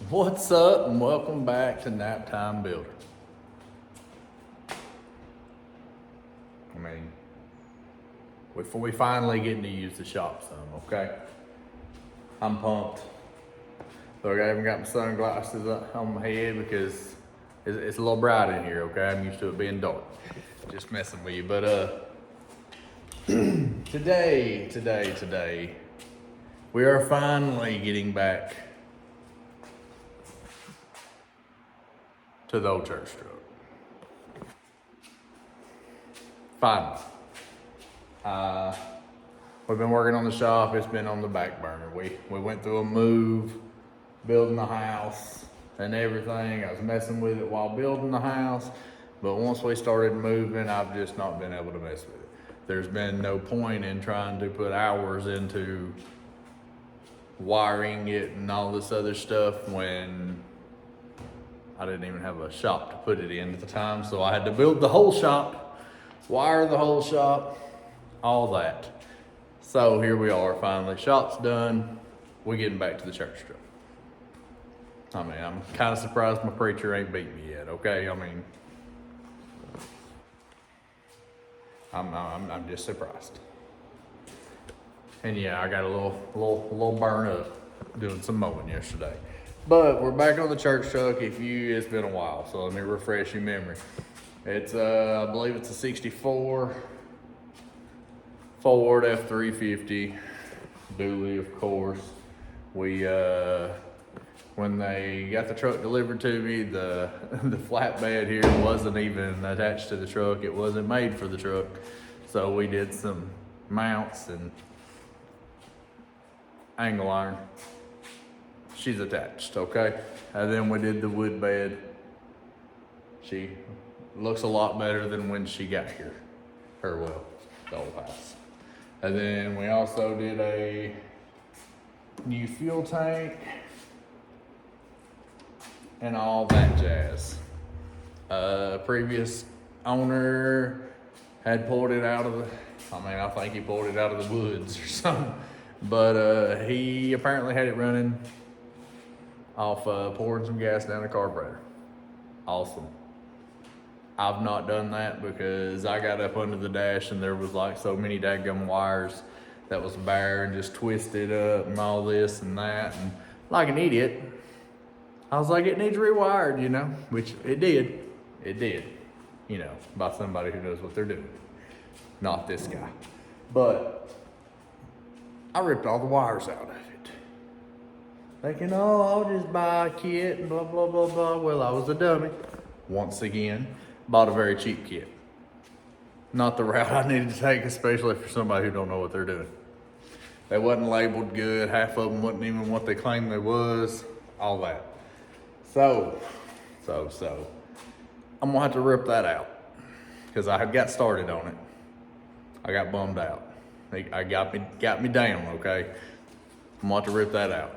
What's up, and welcome back to Nap Time Builder. I mean, we finally getting to use the shop some, okay? I'm pumped. Look, I haven't got my sunglasses on my head because it's a little bright in here, okay? I'm used to it being dark. Just messing with you, but today, we are finally getting back to the old church truck. Finally. We've been working on the shop. It's been on the back burner. We went through a move, building the house and everything. I was messing with it while building the house, but once we started moving, I've just not been able to mess with it. There's been no point in trying to put hours into wiring it and all this other stuff when I didn't even have a shop to put it in at the time. So I had to build the whole shop, wire the whole shop, all that. So here we are, finally. Shop's done. We're getting back to the church truck. I mean, I'm kind of surprised my preacher ain't beat me yet, okay? I mean, I'm just surprised. And yeah, I got a little burn up doing some mowing yesterday. But we're back on the church truck. It's been a while, so let me refresh your memory. It's I believe it's a 64 Ford F-350 dually, of course. We when they got the truck delivered to me, the flatbed here wasn't even attached to the truck. It wasn't made for the truck. So we did some mounts and angle iron. She's attached, okay? And then we did the wood bed. She looks a lot better than when she got here. The old house. And then we also did a new fuel tank and all that jazz. Previous owner had pulled it out of I think he pulled it out of the woods or something. But he apparently had it running off pouring some gas down the carburetor. Awesome. I've not done that because I got up under the dash and there was like so many dadgum wires that was bare and just twisted up and all this and that. And like an idiot, I was like, it needs rewired, you know, which it did. It did, you know, by somebody who knows what they're doing. Not this guy. But I ripped all the wires out of it. Thinking, oh, I'll just buy a kit and blah, blah, blah, blah. Well, I was a dummy. Once again, bought a very cheap kit. Not the route I needed to take, especially for somebody who don't know what they're doing. They wasn't labeled good. Half of them wasn't even what they claimed they was. All that. So, I'm gonna have to rip that out because I had got started on it. I got bummed out. I got me down, okay? I'm gonna have to rip that out.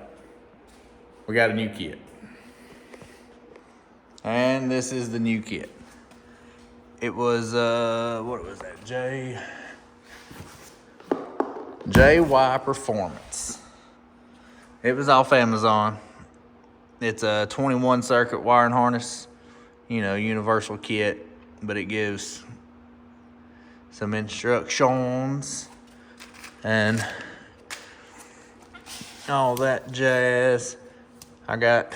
We got a new kit. And this is the new kit. It was, what was that? JY Performance. It was off Amazon. It's a 21 circuit wiring harness, you know, universal kit, but it gives some instructions and all that jazz. It's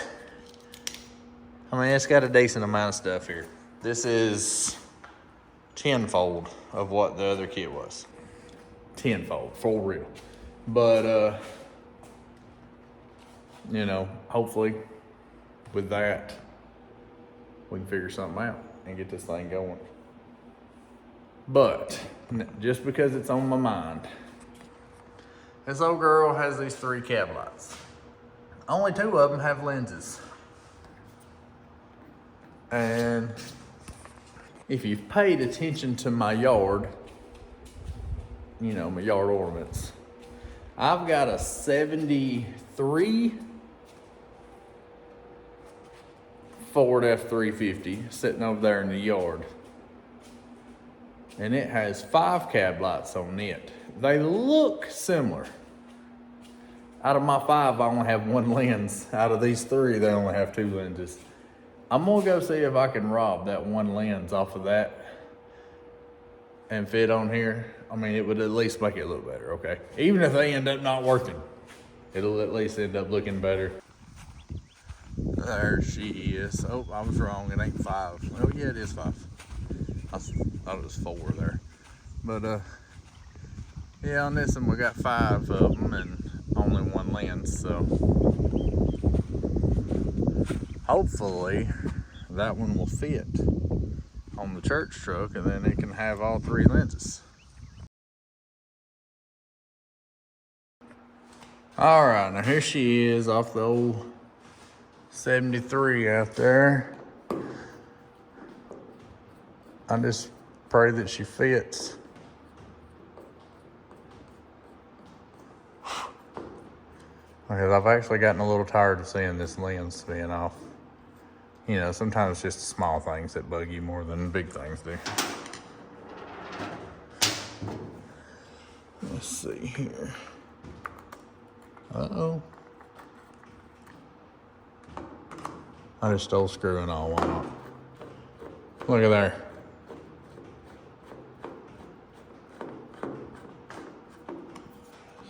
got a decent amount of stuff here. This is tenfold of what the other kit was. Tenfold, for real. But, you know, hopefully with that, we can figure something out and get this thing going. But, just because it's on my mind, this old girl has these 3 cab lights. Only 2 of them have lenses. And if you've paid attention to my yard, you know, my yard ornaments, I've got a 73 Ford F-350 sitting over there in the yard. And it has 5 cab lights on it. They look similar. out of my 5, I only have 1 lens. Out of these 3, they only have 2 lenses. I'm gonna go see if I can rob that 1 lens off of that and fit on here. I mean, it would at least make it look better, okay? Even if they end up not working, it'll at least end up looking better. There she is. Oh, I was wrong. It ain't 5. Oh, yeah, it is 5. I thought it was 4 there. But, yeah, on this one, we got 5 of them and only 1 lens, so hopefully that one will fit on the church truck, and then it can have all 3 lenses. All right, now here she is off the old 73 out there. I just pray that she fits. Because I've actually gotten a little tired of seeing this lens being off. You know, sometimes it's just the small things that bug you more than big things do. Let's see here. Uh-oh. I just stole screw and all. Why not? Look at there.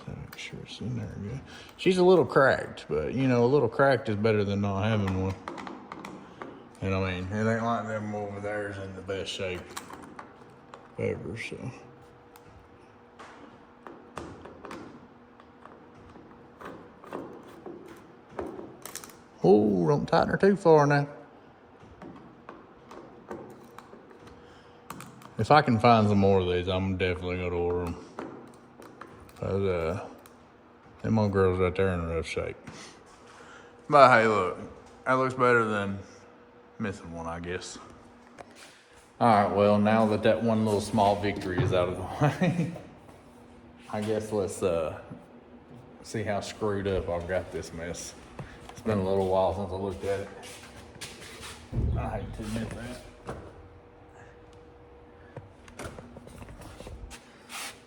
Make sure it's in there good. She's a little cracked, but you know, a little cracked is better than not having one. And I mean, it ain't like them over there is in the best shape ever, so. Oh, don't tighten her too far now. If I can find some more of these, I'm definitely gonna order them. Cause them old girls right there in rough shape. But hey, look, that looks better than missing one, I guess. All right, well, now that that one little small victory is out of the way, I guess let's see how screwed up I've got this mess. It's been a little while since I looked at it. I hate to admit that.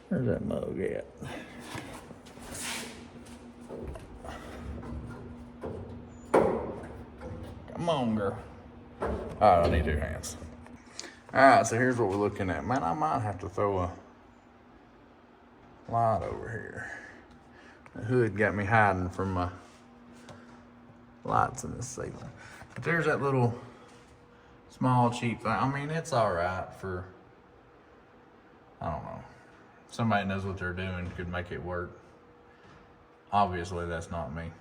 Where's that mug at? Come on, girl. All right, I need 2 hands. All right, so here's what we're looking at. Man, I might have to throw a light over here. The hood got me hiding from my lights in the ceiling. But there's that little small cheap thing. I mean, it's all right for, I don't know. Somebody knows what they're doing could make it work. Obviously, that's not me.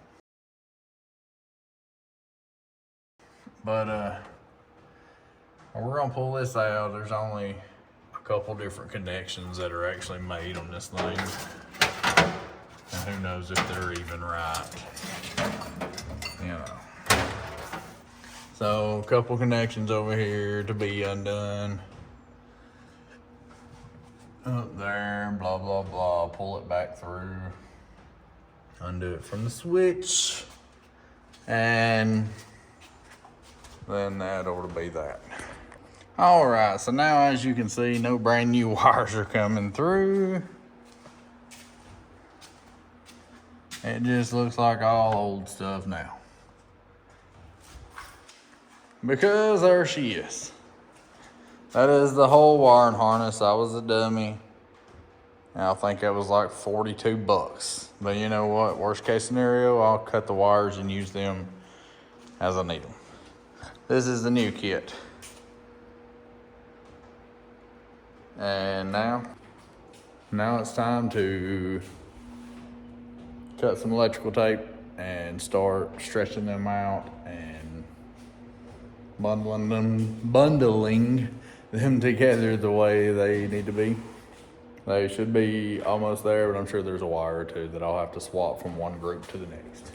But we're gonna pull this out. There's only a couple different connections that are actually made on this thing. And who knows if they're even right. You know. So a couple connections over here to be undone. Up there, blah, blah, blah. Pull it back through. Undo it from the switch. And then that ought to be that. All right, so now as you can see, no brand new wires are coming through. It just looks like all old stuff now. Because there she is. That is the whole wiring harness. I was a dummy. And I think it was like $42. But you know what? Worst case scenario, I'll cut the wires and use them as I need them. This is the new kit. And now it's time to cut some electrical tape and start stretching them out and bundling them together the way they need to be. They should be almost there, but I'm sure there's a wire or two that I'll have to swap from one group to the next.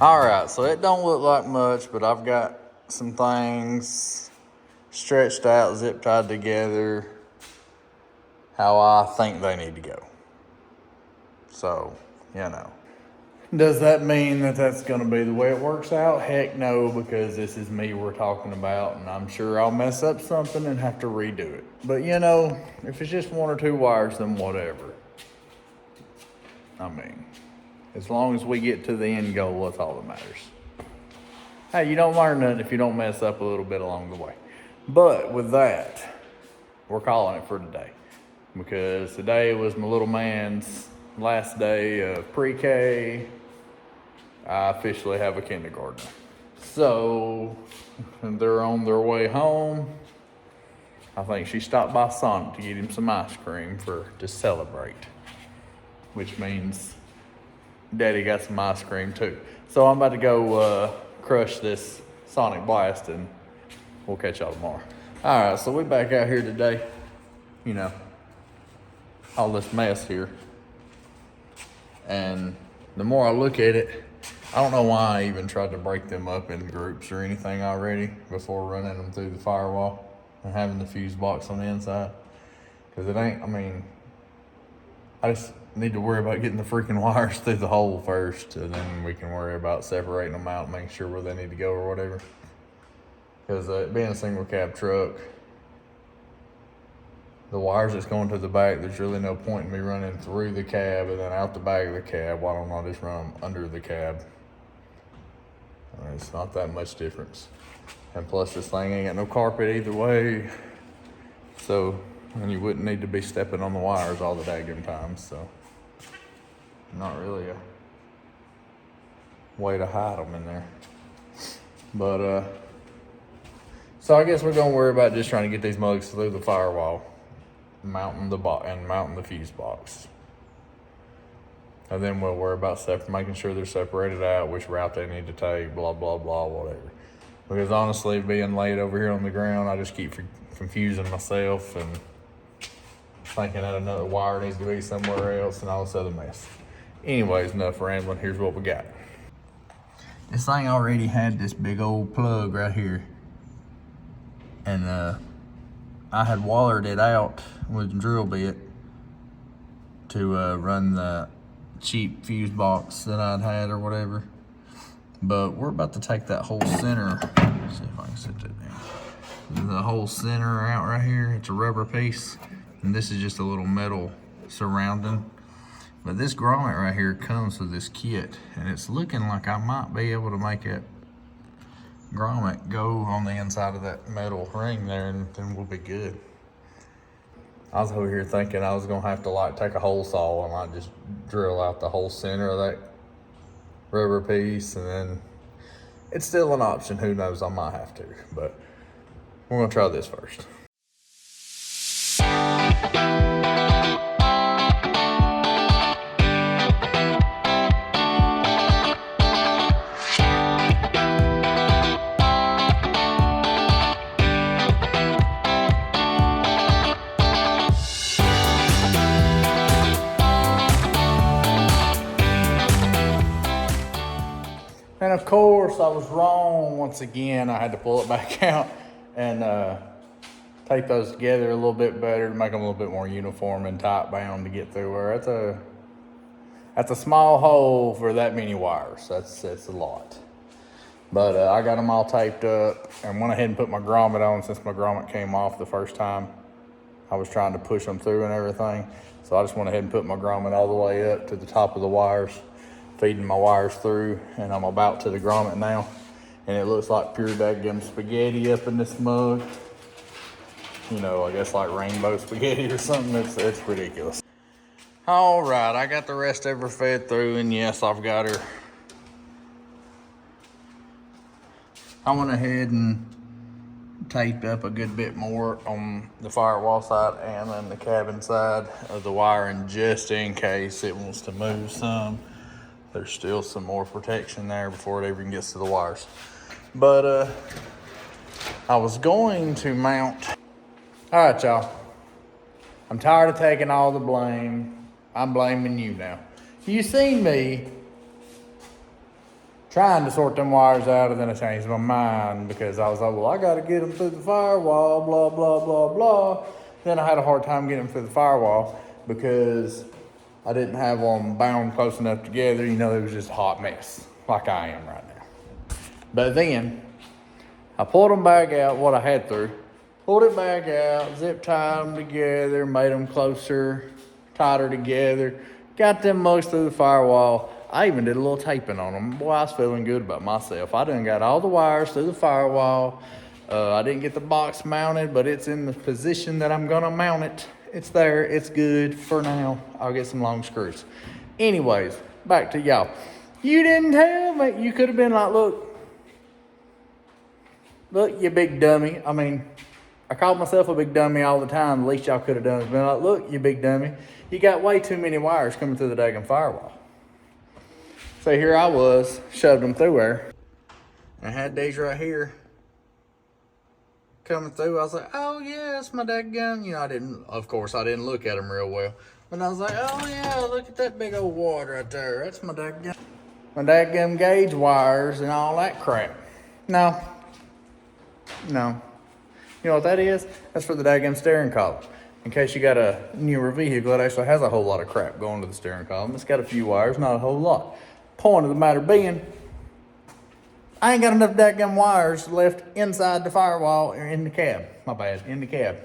All right, so it don't look like much, but I've got some things stretched out, zip tied together, how I think they need to go. So, you know. Does that mean that that's going to be the way it works out? Heck no, because this is me we're talking about, and I'm sure I'll mess up something and have to redo it. But you know, if it's just one or two wires, then whatever. I mean, as long as we get to the end goal, that's all that matters. Hey, you don't learn nothing if you don't mess up a little bit along the way. But with that, we're calling it for today. Because today was my little man's last day of pre-K. I officially have a kindergartner. So, they're on their way home. I think she stopped by Sonic to get him some ice cream to celebrate. Which means Daddy got some ice cream too. So I'm about to go crush this Sonic Blast and we'll catch y'all tomorrow. All right, so we back out here today. You know, all this mess here. And the more I look at it, I don't know why I even tried to break them up in groups or anything already before running them through the firewall and having the fuse box on the inside. Because it ain't, I mean, I just need to worry about getting the freaking wires through the hole first, and then we can worry about separating them out and making sure where they need to go or whatever. Because being a single cab truck, the wires that's going to the back, there's really no point in me running through the cab and then out the back of the cab. Why don't I just run them under the cab? I mean, it's not that much difference. And plus this thing ain't got no carpet either way. So, and you wouldn't need to be stepping on the wires all the daggum times. So, not really a way to hide them in there. But, so I guess we're gonna worry about just trying to get these mugs through the firewall. Mounting the fuse box. And then we'll worry about making sure they're separated out, which route they need to take, blah, blah, blah, whatever. Because honestly, being laid over here on the ground, I just keep confusing myself and thinking that another wire needs to be somewhere else and all this other mess. Anyways, enough rambling. Here's what we got. This thing already had this big old plug right here. And I had wallered it out with a drill bit to run the cheap fuse box that I'd had or whatever. But we're about to take that whole center, let's see if I can set that down. The whole center out right here, it's a rubber piece. And this is just a little metal surrounding. But this grommet right here comes with this kit. And it's looking like I might be able to make it grommet go on the inside of that metal ring there, and then we'll be good. I was over here thinking I was gonna have to like take a hole saw and like just drill out the whole center of that rubber piece, and then it's still an option. Who knows, I might have to, but we're gonna try this first. And of course, I was wrong once again. I had to pull it back out and tape those together a little bit better to make them a little bit more uniform and tight bound to get through where that's a small hole for that many wires. That's a lot. But I got them all taped up and went ahead and put my grommet on since my grommet came off the first time. I was trying to push them through and everything. So I just went ahead and put my grommet all the way up to the top of the wires, feeding my wires through, and I'm about to the grommet now. And it looks like pure daggum spaghetti up in this mug. You know, I guess like rainbow spaghetti or something. It's ridiculous. All right, I got the rest of her fed through, and yes, I've got her. I went ahead and taped up a good bit more on the firewall side and then the cabin side of the wiring, just in case it wants to move some. There's still some more protection there before it even gets to the wires. But I was going to mount. All right, y'all. I'm tired of taking all the blame. I'm blaming you now. You seen me trying to sort them wires out, and then I changed my mind because I was like, well, I got to get them through the firewall, blah, blah, blah, blah. Then I had a hard time getting them through the firewall because I didn't have them bound close enough together. You know, it was just a hot mess like I am right now. But then I pulled them back out, what I had through, pulled it back out, zip tied them together, made them closer, tighter together, got them most through the firewall. I even did a little taping on them. Boy, I was feeling good about myself. I done got all the wires through the firewall. I didn't get the box mounted, but it's in the position that I'm gonna mount it. It's there, it's good for now. I'll get some long screws. Anyways, back to y'all. You didn't tell me. You could have been like, look, you big dummy. I mean, I call myself a big dummy all the time. The least y'all could have done is been like, look, you big dummy. You got way too many wires coming through the daggum firewall. So here I was, shoved them through there. I had these right here coming through. I was like, oh yeah, that's my daggum. You know, of course I didn't look at them real well. But I was like, oh yeah, look at that big old wad right there. That's my daggum gauge wires and all that crap. No. You know what that is? That's for the daggum steering column. In case you got a newer vehicle, it actually has a whole lot of crap going to the steering column. It's got a few wires, not a whole lot. Point of the matter being, I ain't got enough daggum wires left inside the firewall or in the cab. My bad, in the cab.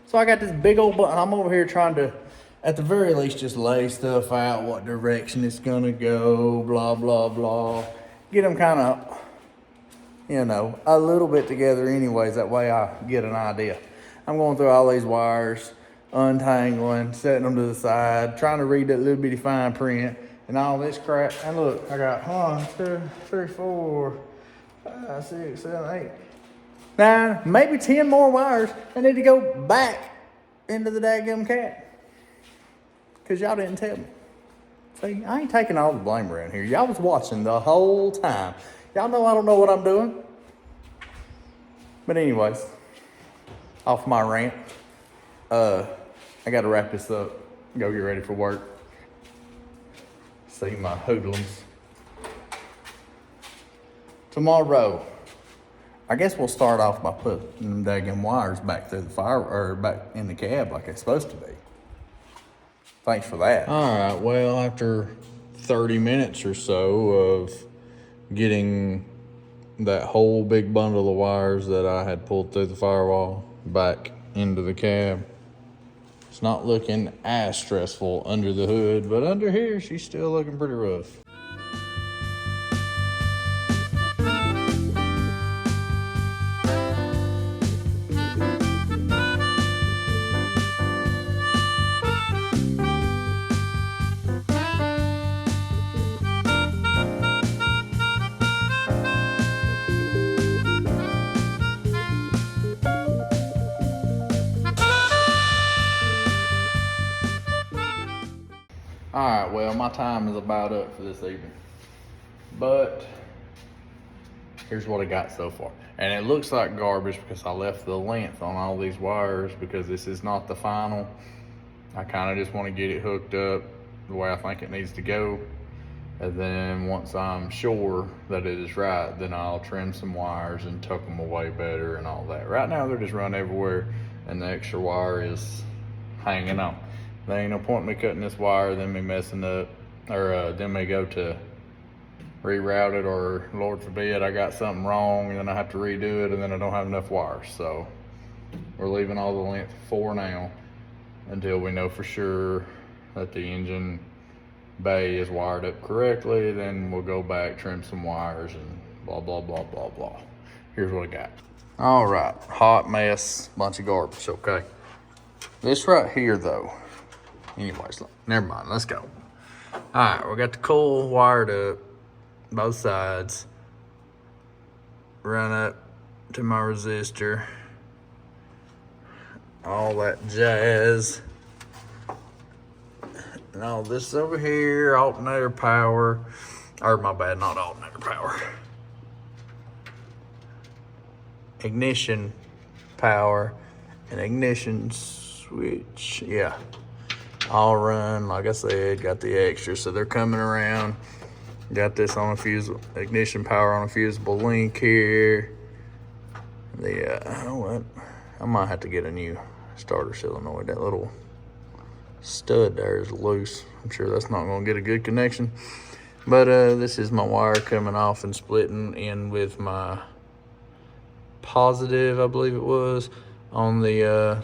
So I got this big old button. I'm over here trying to, at the very least, just lay stuff out, what direction it's gonna go, blah, blah, blah. Get them kind of, you know, a little bit together anyways. That way I get an idea. I'm going through all these wires, untangling, setting them to the side, trying to read that little bitty fine print. And all this crap. And look, I got 1, 2, 3, 4, 5, 6, 7, 8, 9, maybe 10 more wires. I need to go back into the daggum cab. Because y'all didn't tell me. See, I ain't taking all the blame around here. Y'all was watching the whole time. Y'all know I don't know what I'm doing. But anyways, off my rant. I got to wrap this up. Go get ready for work. See my hoodlums. Tomorrow, I guess we'll start off by putting them daggum wires back through the fire, or back in the cab like it's supposed to be. Thanks for that. All right, well, after 30 minutes or so of getting that whole big bundle of wires that I had pulled through the firewall back into the cab, it's not looking as stressful under the hood, but under here, she's still looking pretty rough. All right, well, my time is about up for this evening, but here's what I got so far. And it looks like garbage because I left the length on all these wires because this is not the final. I kind of just want to get it hooked up the way I think it needs to go. And then once I'm sure that it is right, then I'll trim some wires and tuck them away better and all that. Right now, they're just running everywhere and the extra wire is hanging on. There ain't no point in me cutting this wire, then me messing up, or then me go to reroute it, or Lord forbid I got something wrong and then I have to redo it and then I don't have enough wires. So we're leaving all the length for now until we know for sure that the engine bay is wired up correctly. Then we'll go back, trim some wires, and blah, blah, blah, blah, blah. Here's what I got. All right, hot mess, bunch of garbage, okay. This right here though, anyways, never mind, let's go. All right, we got the coil wired up, both sides. Run up to my resistor. All that jazz. And all this over here, alternator power. Or my bad, not alternator power. Ignition power and ignition switch, yeah. All run, like I said, got the extra, so they're coming around. Got this on a fusible, ignition power on a fusible link here. What? I might have to get a new starter solenoid. That little stud there is loose. I'm sure that's not gonna get a good connection. But this is my wire coming off and splitting in with my positive, I believe it was, on the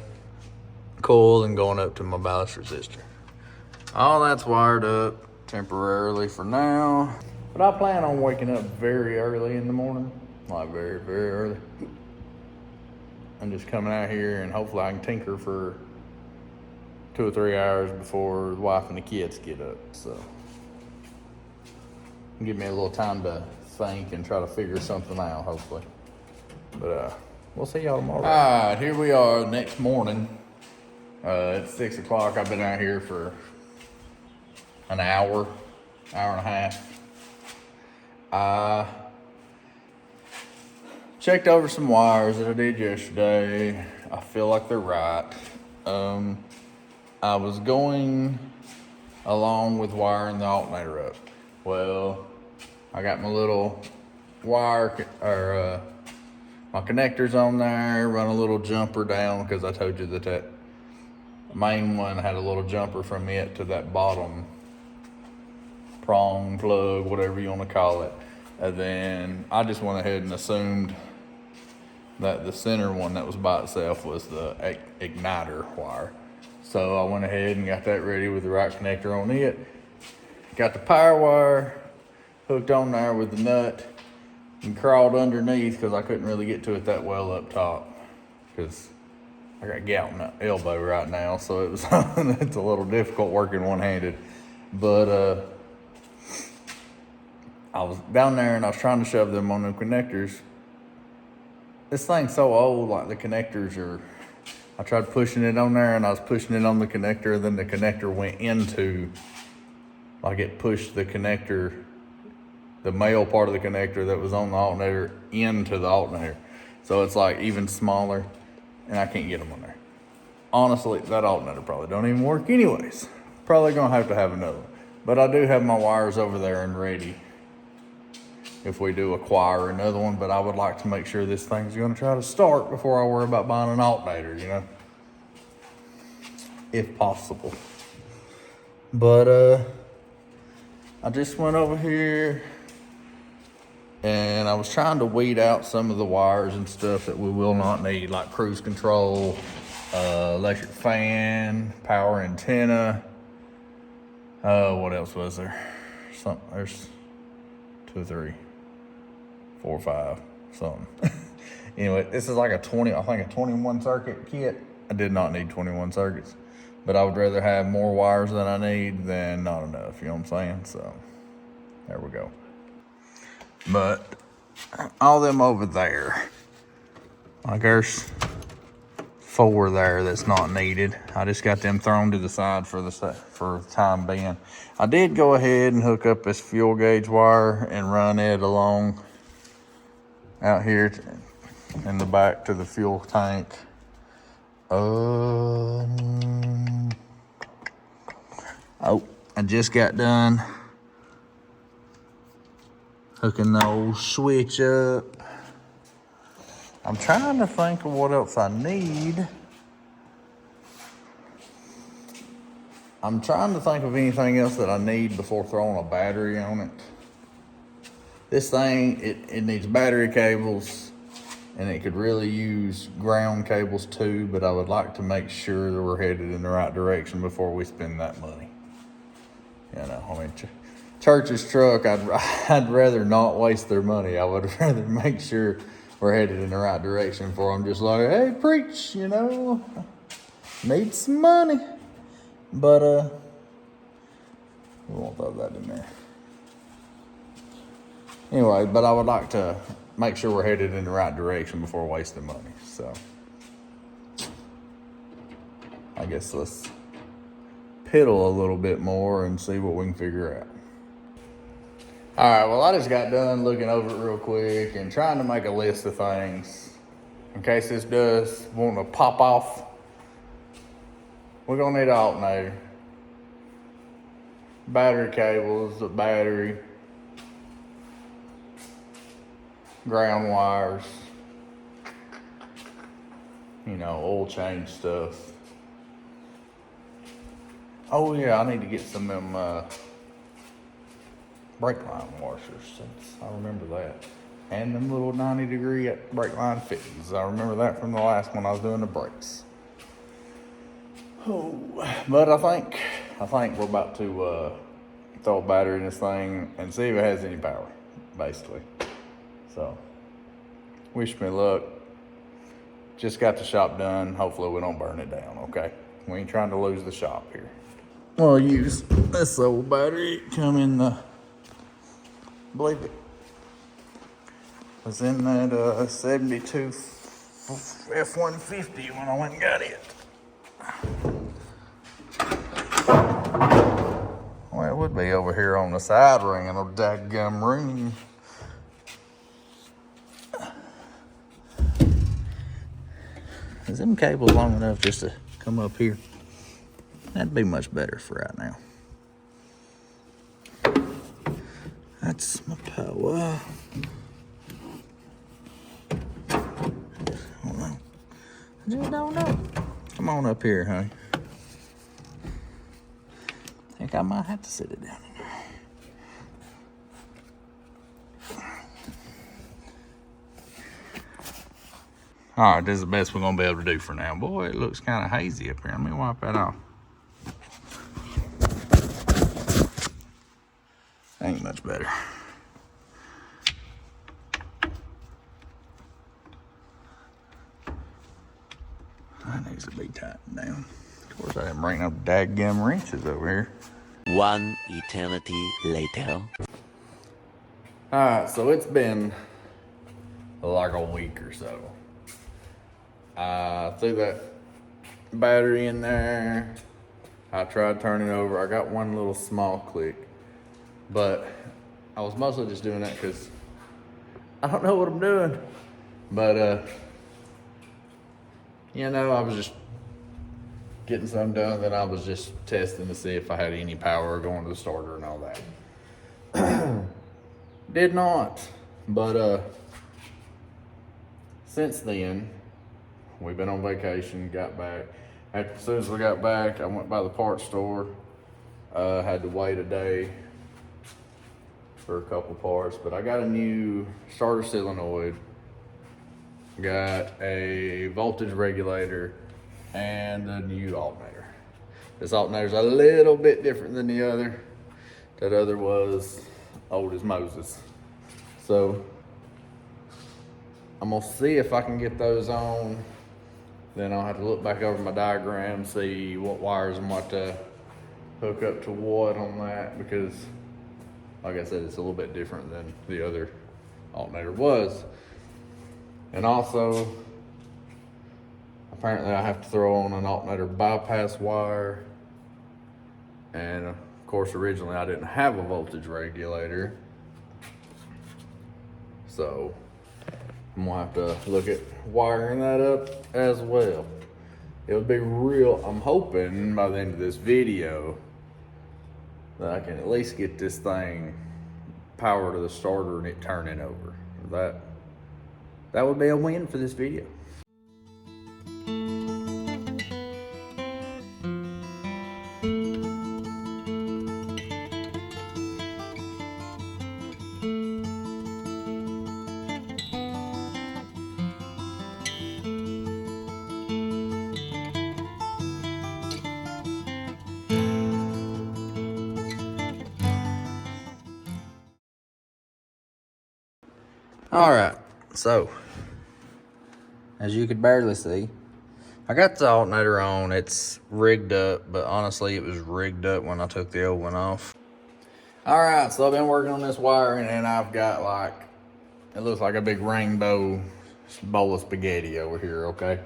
coil and going up to my ballast resistor. All that's wired up temporarily for now. But I plan on waking up very early in the morning, like very, very early. I'm just coming out here and hopefully I can tinker for 2 or 3 hours before the wife and the kids get up. So give me a little time to think and try to figure something out, hopefully. But we'll see y'all tomorrow. All right, here we are next morning. It's 6 o'clock. I've been out here for an hour and a half. I checked over some wires that I did yesterday. I feel like they're right. I was going along with wiring the alternator up. Well, I got my little wire, or my connectors on there, run a little jumper down because I told you that main one had a little jumper from it to that bottom prong plug, whatever you want to call it. And then I just went ahead and assumed that the center one that was by itself was the igniter wire. So I went ahead and got that ready with the right connector on it. Got the power wire hooked on there with the nut and crawled underneath because I couldn't really get to it that well up top because I got gout in the elbow right now, so it was it's a little difficult working one-handed. But I was down there and I was trying to shove them on the connectors. This thing's so old, like the connectors are, I tried pushing it on there and I was pushing it on the connector, then the connector went into, like it pushed the connector, the male part of the connector that was on the alternator into the alternator. So it's like even smaller and I can't get them on there. Honestly, that alternator probably don't even work anyways. Probably gonna have to have another one. But I do have my wires over there and ready if we do acquire another one, but I would like to make sure this thing's gonna try to start before I worry about buying an alternator, you know, if possible. But I just went over here and I was trying to weed out some of the wires and stuff that we will not need, like cruise control, electric fan, power antenna. What else was there? There's 2 or 3, 4 or 5, something. Anyway, this is like a 21 circuit kit. I did not need 21 circuits, but I would rather have more wires than I need than not enough, you know what I'm saying? So there we go. But all them over there, like there's 4 there that's not needed. I just got them thrown to the side for the time being. I did go ahead and hook up this fuel gauge wire and run it along out here in the back to the fuel tank. Oh, I just got done hooking the old switch up. I'm trying to think of what else I need. I'm trying to think of anything else that I need before throwing a battery on it. This thing, it needs battery cables, and it could really use ground cables too, but I would like to make sure that we're headed in the right direction before we spend that money. You know, I mean, church's truck, I'd rather not waste their money. I would rather make sure we're headed in the right direction before I'm just like, hey, preach, you know, need some money. But we won't throw that in there. Anyway, but I would like to make sure we're headed in the right direction before wasting money. So I guess let's piddle a little bit more and see what we can figure out. All right, well, I just got done looking over it real quick and trying to make a list of things in case this does want to pop off. We're gonna need an alternator, battery cables, a battery, ground wires, you know, oil change stuff. Oh yeah, I need to get some of them brake line washers. I remember that. And them little 90-degree brake line fittings. I remember that from the last one I was doing the brakes. Oh, but I think we're about to throw a battery in this thing and see if it has any power, basically. So, wish me luck. Just got the shop done. Hopefully we don't burn it down, okay? We ain't trying to lose the shop here. Well, use this old battery. Come in the, I believe it was in that 72 f-150 when I went and got it. Well, it would be over here on the side ring, and a dadgum ring. Is them cables long enough just to come up here? That'd be much better for right now. That's my power. I just don't know. Come on up here, honey. I think I might have to sit it down in there. All right, this is the best we're gonna be able to do for now. Boy, it looks kind of hazy up here. Let me wipe that off. Ain't much better. That needs to be tightened down. Of course, I didn't bring no dadgum wrenches over here. One eternity later. All right, so it's been like a week or so. I threw that battery in there. I tried turning it over. I got one little small click, but I was mostly just doing that because I don't know what I'm doing. But, you know, I was just getting something done. Then I was just testing to see if I had any power going to the starter and all that. Did not. But, since then, we've been on vacation, got back. As soon as we got back, I went by the parts store. Had to wait a day for a couple parts, but I got a new starter solenoid, got a voltage regulator, and a new alternator. This alternator's a little bit different than the other. That other was old as Moses. So I'm gonna see if I can get those on. Then I'll have to look back over my diagram, see what wires and what to hook up to what on that, because like I said, it's a little bit different than the other alternator was. And also, apparently I have to throw on an alternator bypass wire. And of course, originally I didn't have a voltage regulator. So I'm gonna have to look at wiring that up as well. It would be real, I'm hoping by the end of this video that I can at least get this thing power to the starter and it turning over. That would be a win for this video. All right, so as you could barely see, I got the alternator on. It's rigged up, but honestly, it was rigged up when I took the old one off. All right, so I've been working on this wiring, and I've got like, it looks like a big rainbow bowl of spaghetti over here, okay?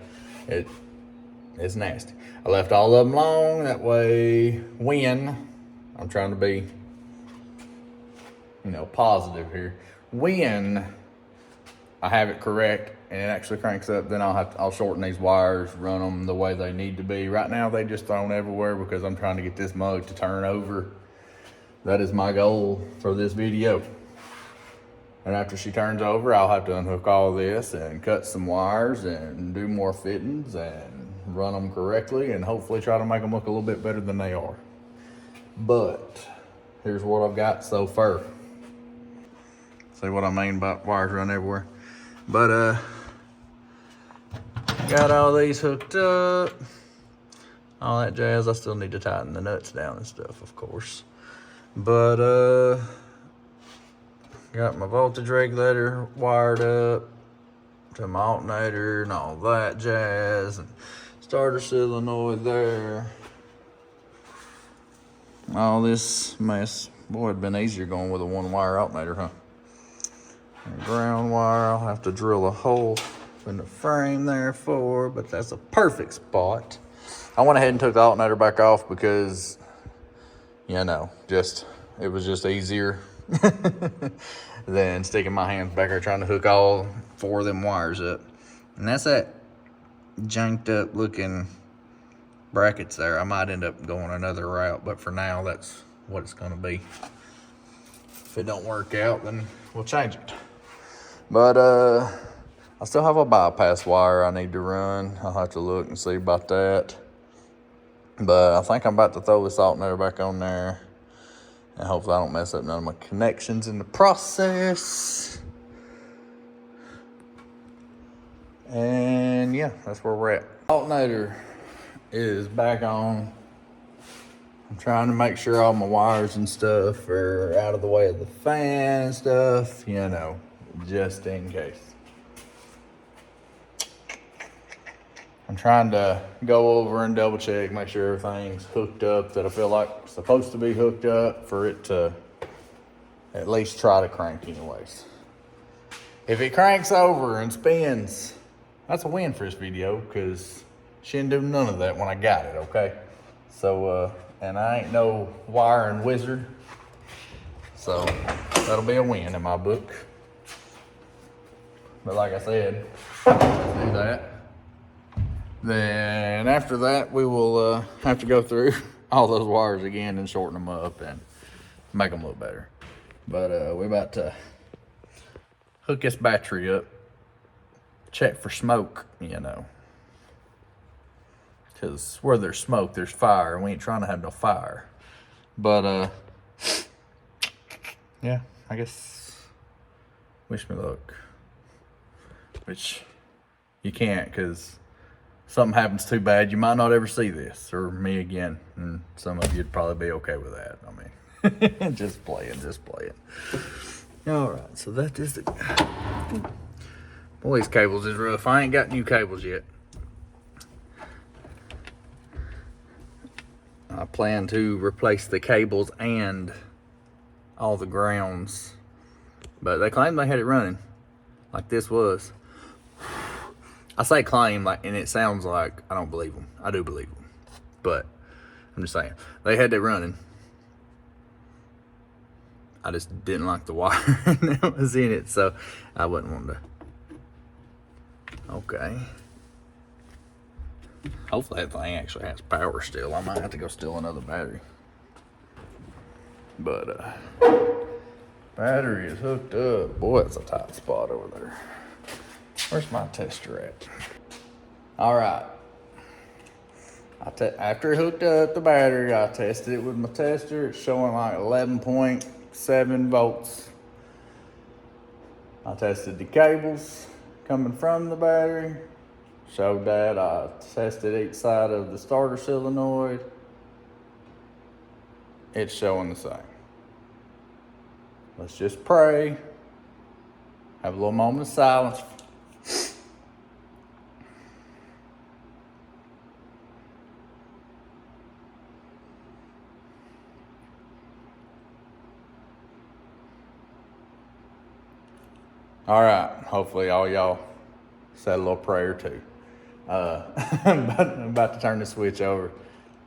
It's nasty. I left all of them long, that way when, I'm trying to be, you know, positive here. When I have it correct and it actually cranks up, then I'll shorten these wires, run them the way they need to be. Right now they just thrown everywhere because I'm trying to get this mug to turn over. That is my goal for this video. And after she turns over, I'll have to unhook all this and cut some wires and do more fittings and run them correctly and hopefully try to make them look a little bit better than they are. But here's what I've got so far. See what I mean about wires run everywhere? But got all these hooked up, all that jazz. I still need to tighten the nuts down and stuff, of course. But got my voltage regulator wired up to my alternator and all that jazz, and starter solenoid there. All this mess. Boy, it'd been easier going with a one wire alternator, huh? And ground wire, I'll have to drill a hole in the frame there for, but that's a perfect spot. I went ahead and took the alternator back off because, you know, it was just easier than sticking my hands back there trying to hook all 4 of them wires up. And that's that janked up looking brackets there. I might end up going another route, but for now, that's what it's gonna be. If it don't work out, then we'll change it. But I still have a bypass wire I need to run. I'll have to look and see about that. But I think I'm about to throw this alternator back on there. And hopefully I don't mess up none of my connections in the process. And yeah, that's where we're at. Alternator is back on. I'm trying to make sure all my wires and stuff are out of the way of the fan and stuff, you know, just in case. I'm trying to go over and double check, make sure everything's hooked up that I feel like it's supposed to be hooked up for it to at least try to crank anyways. If it cranks over and spins, that's a win for this video because she didn't do none of that when I got it, okay? So, and I ain't no wiring wizard, so that'll be a win in my book. But like I said, let's do that. Then after that, we will have to go through all those wires again and shorten them up and make them look better. But we're about to hook this battery up, check for smoke, you know. Because where there's smoke, there's fire, and we ain't trying to have no fire. But, yeah, I guess, wish me luck. Which you can't, because something happens too bad, you might not ever see this, or me again. And some of you'd probably be okay with that. I mean, just playing. All right, so that is the... Boy, these cables is rough. I ain't got new cables yet. I plan to replace the cables and all the grounds, but they claim they had it running like this was. I say claim like, and it sounds like I don't believe them. I do believe them, but I'm just saying they had it running. I just didn't like the wire that was in it, so I wouldn't want to. Okay. Hopefully that thing actually has power still. I might have to go steal another battery. But battery is hooked up. Boy, it's a tight spot over there. Where's my tester at? All right. After it hooked up the battery, I tested it with my tester. It's showing like 11.7 volts. I tested the cables coming from the battery. Showed that. I tested each side of the starter solenoid. It's showing the same. Let's just pray. Have a little moment of silence. All right, hopefully all y'all said a little prayer too. I'm about to turn the switch over,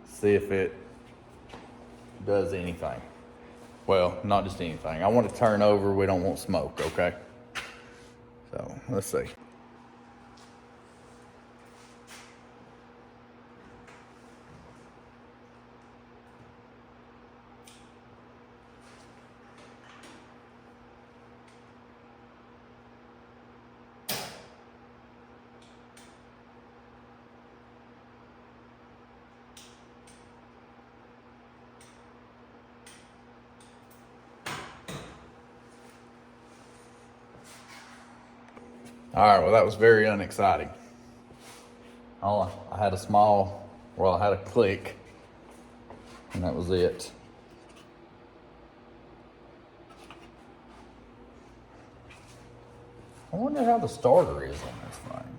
see if it does anything. Well, not just anything. I want to turn over, we don't want smoke, okay? So, let's see. All right, well, that was very unexciting. I had a small, well, I had a click, and that was it. I wonder how the starter is on this thing.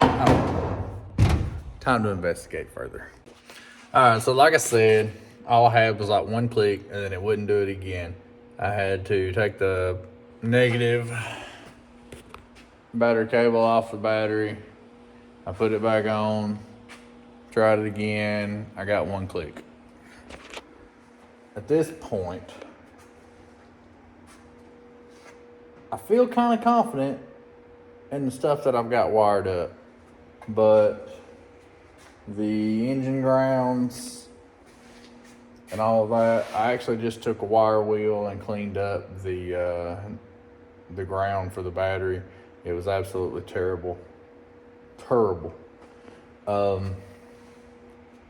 Oh, time to investigate further. All right, so like I said, all I had was like one click, and then it wouldn't do it again. I had to take the negative battery cable off the battery. I put it back on, tried it again. I got one click. At this point, I feel kind of confident in the stuff that I've got wired up, but the engine grounds and all of that, I actually just took a wire wheel and cleaned up the ground for the battery. It was absolutely terrible.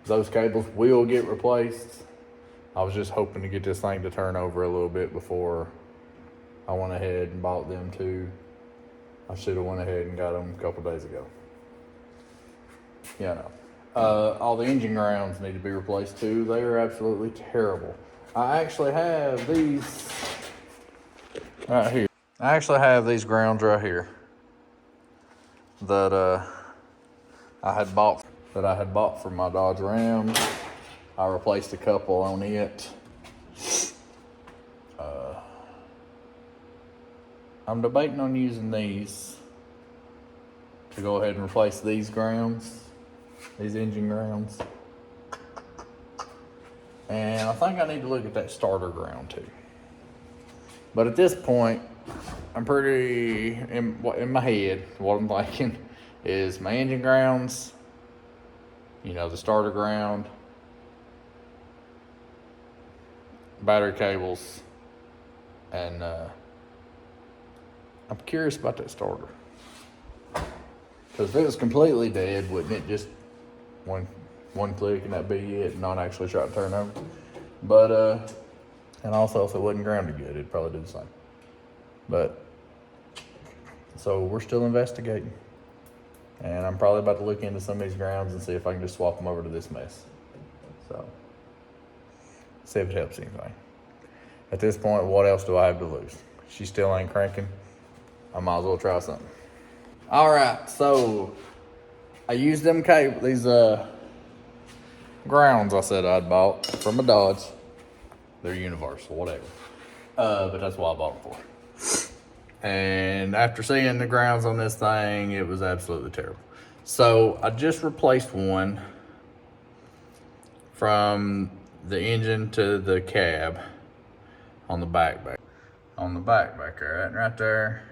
Those cables will get replaced. I was just hoping to get this thing to turn over a little bit before I went ahead and bought them too. I should have went ahead and got them a couple days ago. Yeah, no. All the engine grounds need to be replaced too. They are absolutely terrible. I actually have these right here. I actually have these grounds right here that I had bought for my Dodge Ram. I replaced a couple on it. I'm debating on using these to go ahead and replace these grounds, these engine grounds. And I think I need to look at that starter ground too. But at this point, I'm pretty, in my head, what I'm thinking is my engine grounds, you know, the starter ground, battery cables, and I'm curious about that starter. Because if it was completely dead, wouldn't it just one click and that'd be it, and not actually try to turn over? But and also if it wasn't grounded good, it'd probably do the same. But so we're still investigating, and I'm probably about to look into some of these grounds and see if I can just swap them over to this mess. So see if it helps anything. At this point, what else do I have to lose? She still ain't cranking. I might as well try something. All right, so I used them these grounds I said I'd bought from a Dodge. They're universal, whatever. But that's what I bought them for. And after seeing the grounds on this thing, it was absolutely terrible. So I just replaced one from the engine to the cab on the back. On the back there, right there.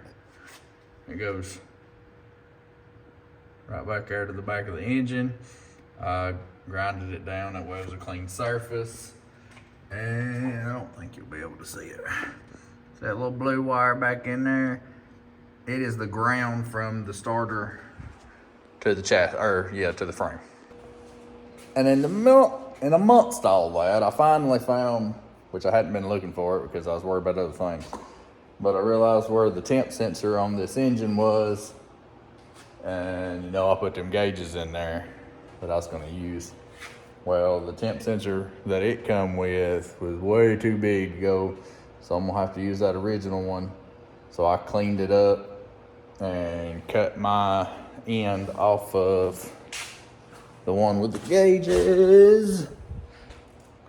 It goes right back there to the back of the engine. I grinded it down, that way it was a clean surface. And I don't think you'll be able to see it. See that little blue wire back in there? It is the ground from the starter to the to the frame. And amongst all that, I finally found, which I hadn't been looking for it because I was worried about other things, but I realized where the temp sensor on this engine was, and you know, I put them gauges in there that I was gonna use. Well, the temp sensor that it come with was way too big to go, so I'm gonna have to use that original one. So I cleaned it up and cut my end off of the one with the gauges.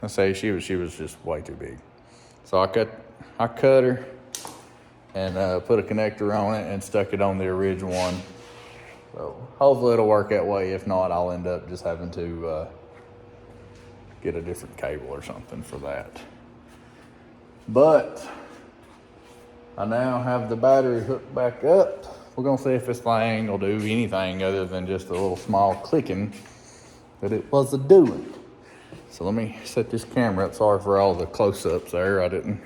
I say she was just way too big. So I cut her and put a connector on it and stuck it on the original one. So hopefully it'll work that way. If not, I'll end up just having to get a different cable or something for that. But I now have the battery hooked back up. We're gonna see if this thing will do anything other than just a little small clicking that it was doing. So let me set this camera up. Sorry for all the close-ups there. I'm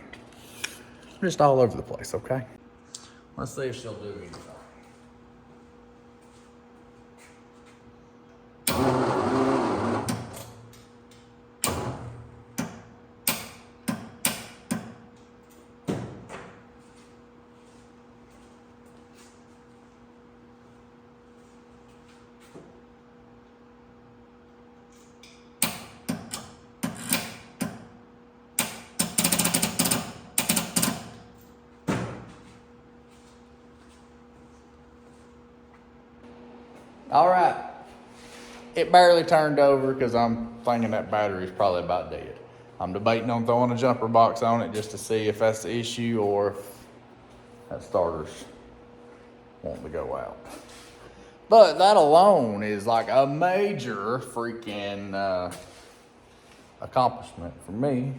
just all over the place, okay? Let's see if she'll do anything. All right. It barely turned over because I'm thinking that battery's probably about dead. I'm debating on throwing a jumper box on it just to see if that's the issue or if that starter's wanting to go out. But that alone is like a major freaking accomplishment for me.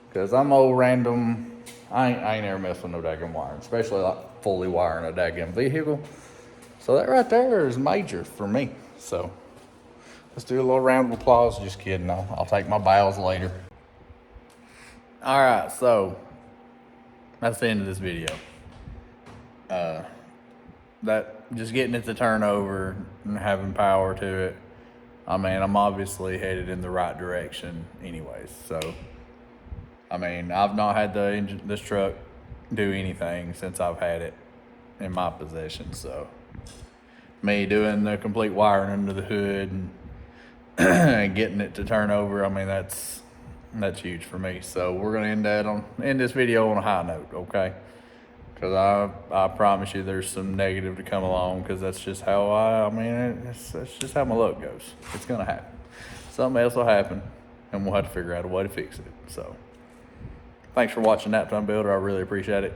Because I'm old random. I ain't never messed with no daggum wiring, especially like fully wiring a daggum vehicle. So that right there is major for me. So let's do a little round of applause. Just kidding. I'll take my bows later. All right, so that's the end of this video. That just getting it to turn over and having power to it. I mean, I'm obviously headed in the right direction anyways. So, I mean, I've not had this truck do anything since I've had it in my possession. So, me doing the complete wiring under the hood and getting it to turn over, I mean, that's huge for me. So we're gonna end this video on a high note, okay? Because I promise you there's some negative to come along, because that's just how that's just how my luck goes. It's gonna happen. Something else will happen, and we'll have to figure out a way to fix it. So thanks for watching Naptime Builder. I really appreciate it.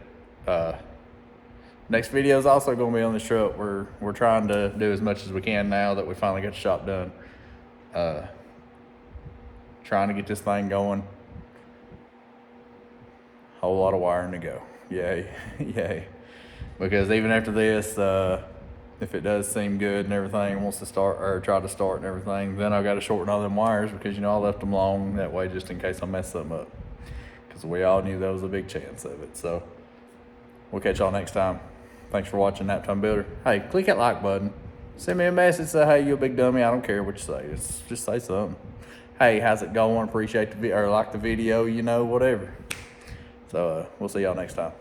Next video is also going to be on this truck. We're trying to do as much as we can now that we finally got the shop done. Trying to get this thing going. Whole lot of wiring to go. Yay, yay. Because even after this, if it does seem good and everything, wants to start or try to start and everything, then I've got to shorten all them wires because, you know, I left them long that way just in case I mess something up. Because we all knew there was a big chance of it. So we'll catch y'all next time. Thanks for watching Naptime Builder. Hey, click that like button. Send me a message, say, hey, you a big dummy. I don't care what you say. Just say something. Hey, how's it going? Appreciate the video, or like the video, you know, whatever. So we'll see y'all next time.